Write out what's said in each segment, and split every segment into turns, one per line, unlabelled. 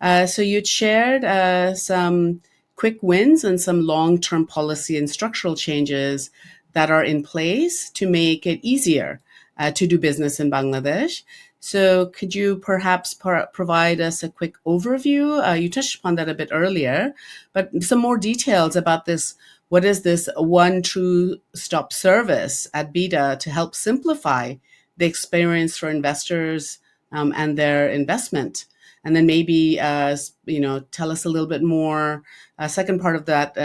So you'd shared some quick wins and some long-term policy and structural changes that are in place to make it easier to do business in Bangladesh. So could you perhaps provide us a quick overview? You touched upon that a bit earlier, but some more details about this. What is this one true stop service at BIDA to help simplify the experience for investors and their investment? And then maybe, tell us a little bit more. Second part of that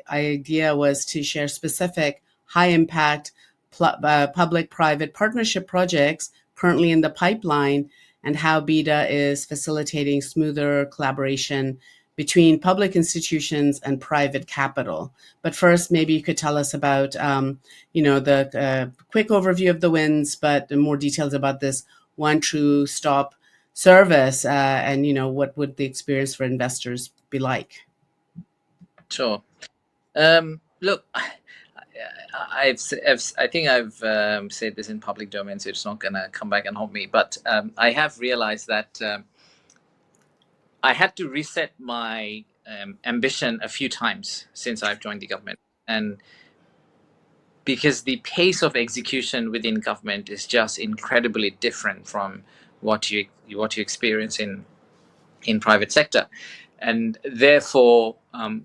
idea was to share specific high impact public-private partnership projects currently in the pipeline and how BIDA is facilitating smoother collaboration between public institutions and private capital. But first, maybe you could tell us about, the quick overview of the wins, but more details about this one true stop service, and what would the experience for investors be like?
Sure. Look, I think I've said this in public domain, so it's not going to come back and haunt me. But I have realized that I had to reset my ambition a few times since I've joined the government, and because the pace of execution within government is just incredibly different from what you experience in private sector. And therefore,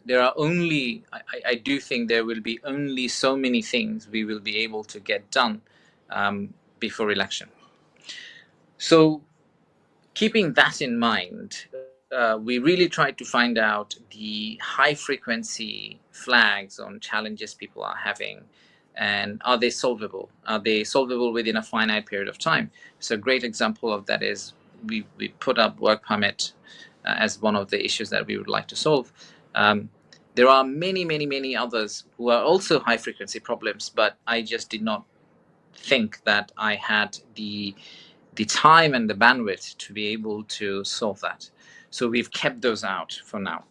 there are only, I do think there will be only so many things we will be able to get done before election. So keeping that in mind, we really tried to find out the high frequency flags on challenges people are having, and are they solvable? Are they solvable within a finite period of time? So a great example of that is we put up work permit as one of the issues that we would like to solve. There are many others who are also high frequency problems, but I just did not think that I had the time and the bandwidth to be able to solve that. So we've kept those out for now.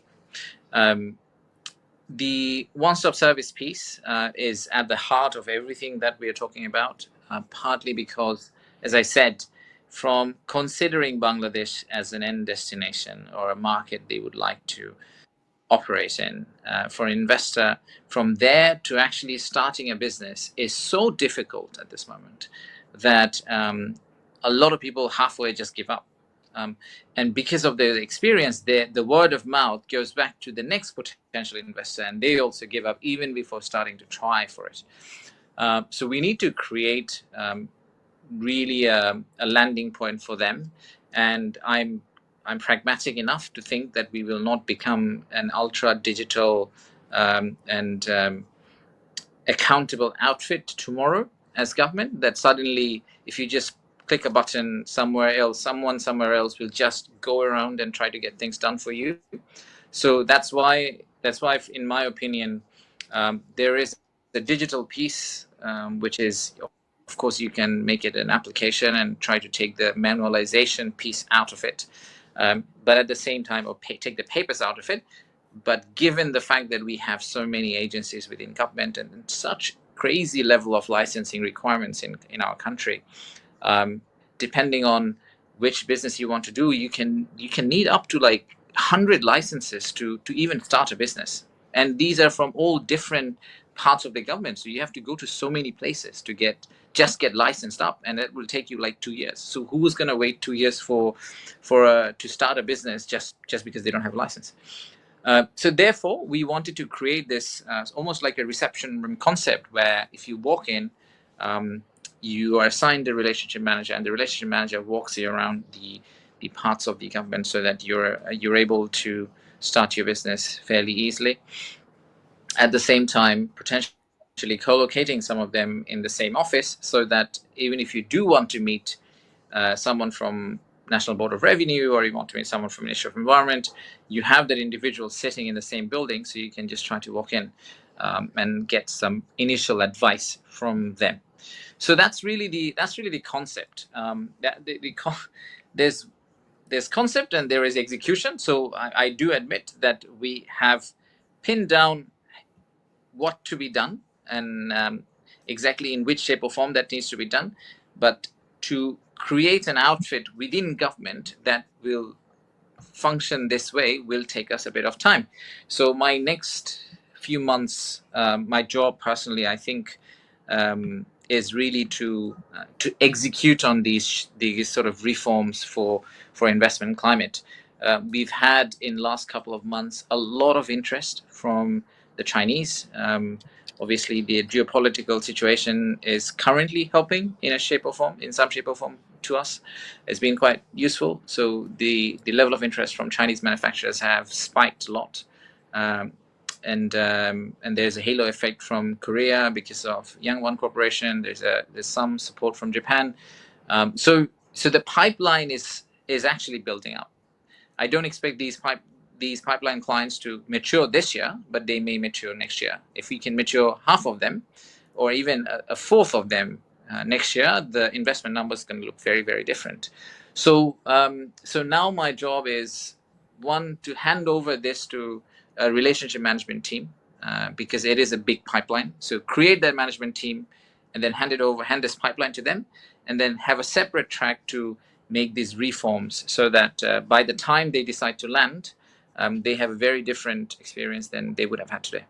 The one-stop service piece is at the heart of everything that we are talking about, partly because, as I said, from considering Bangladesh as an end destination or a market they would like to operate in, for an investor, from there to actually starting a business is so difficult at this moment that a lot of people halfway just give up. And because of their experience, the word of mouth goes back to the next potential investor, and they also give up even before starting to try for it. So we need to create really a landing point for them. And I'm pragmatic enough to think that we will not become an ultra digital and accountable outfit tomorrow as government, that suddenly if you just click a button somewhere else, someone somewhere else will just go around and try to get things done for you. So that's why in my opinion, there is the digital piece, which is, of course, you can make it an application and try to take the manualization piece out of it, but at the same time, or take the papers out of it. But given the fact that we have so many agencies within government and such crazy level of licensing requirements in our country, depending on which business you want to do, you can need up to like 100 licenses to even start a business. And these are from all different parts of the government. So you have to go to so many places to get licensed up, and it will take you like 2 years. So who's going to wait 2 years for to start a business just because they don't have a license? So therefore, we wanted to create this almost like a reception room concept, where if you walk in, you are assigned a relationship manager, and the relationship manager walks you around the parts of the government so that you're able to start your business fairly easily. At the same time, potentially co-locating some of them in the same office, so that even if you do want to meet someone from National Board of Revenue, or you want to meet someone from Ministry of Environment, you have that individual sitting in the same building, so you can just try to walk in and get some initial advice from them. So that's really the concept. There's concept and there is execution. So I do admit that we have pinned down what to be done, and exactly in which shape or form that needs to be done, but to create an outfit within government that will function this way will take us a bit of time. So my next few months, my job personally, I think, is really to execute on these sort of reforms for investment climate. We've had in last couple of months a lot of interest from the Chinese. Obviously, the geopolitical situation is currently helping in some shape or form to us. It's been quite useful. So the level of interest from Chinese manufacturers have spiked a lot. And there's a halo effect from Korea because of Yangwon Corporation. There's some support from Japan. So the pipeline is actually building up. I don't expect these pipeline clients to mature this year, but they may mature next year. If we can mature half of them, or even a fourth of them next year, the investment numbers can look very, very different. So now my job is, one, to hand over this to a relationship management team, because it is a big pipeline. So create that management team, and then hand this pipeline to them, and then have a separate track to make these reforms, so that by the time they decide to land, they have a very different experience than they would have had today.